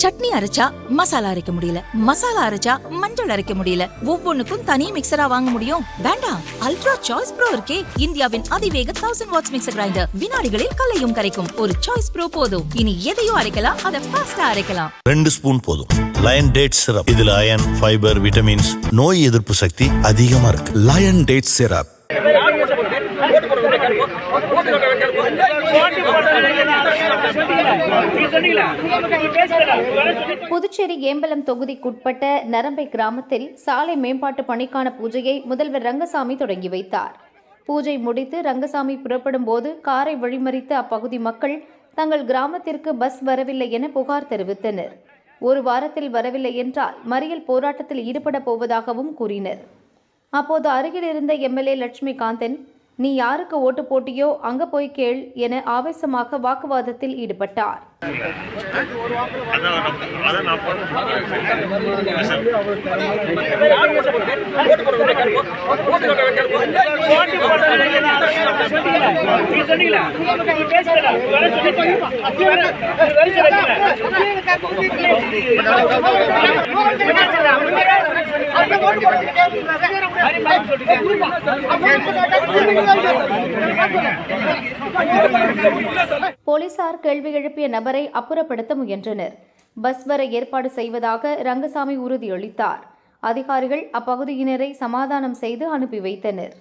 சட்னி அரைச்சா மசாலா அரைக்க முடியல, மசாலா அரைச்சா மஞ்சள் அரைக்க முடியல, ஒவ்வொன்னுக்கும் தனி மிக்சரா வாங்க முடியும்? வேண்டாம், அல்ட்ரா சாய்ஸ் ப்ரோ இருக்கே, இந்தியாவின் அதிவேக 1000 வாட்ஸ் மிக்சர் கிரைண்டர், வினாடிகளில் கலையும் கரைக்கும். ஒரு சாய்ஸ் ப்ரோ போதும். இனி எதையும் அரைக்கலாம், அதை ஃபாஸ்டா அரைக்கலாம். 2 ஸ்பூன் போதும். லயன் டேட்ஸ் சிரப், இதுல அயன், ஃபைபர், விட்டமின்ஸ், நோய் எதிர்ப்பு சக்தி அதிகமா இருக்கு. Lion dates syrup. Puducherry Embalam தொகுதிக்குட்பட்ட நரம்பை கிராமத்தில் சாலை மேம்பாட்டு பணிக்கான பூஜையை முதல்வர் ரங்கசாமி தொடங்கி வைத்தார். பூஜை முடித்து ரங்கசாமி புறப்படும் போது காரை வழிமறித்த அப்பகுதி மக்கள் தங்கள் கிராமத்திற்கு பஸ் வரவில்லை என புகார் தெரிவித்தனர். ஒரு வாரத்தில் வரவில்லை என்றால் மறியல் போராட்டத்தில் ஈடுபட போவதாகவும் கூறினர். அப்போது அருகில் இருந்த எம்எல்ஏ லட்சுமிகாந்தன், நீ யாருக்கு ஓட்டு போட்டியோ அங்க போய் கேள் என ஆவேசமாக வாக்குவாதத்தில் ஈடுபட்டார். போலீசார் கேள்வி எழுப்பிய நபரை அப்புறப்படுத்த முயன்றனர். பஸ் வர ஏற்பாடு செய்வதாக ரங்கசாமி உறுதியளித்தார். அதிகாரிகள் அப்பகுதியினரை சமாதானம் செய்து அனுப்பி வைத்தனர்.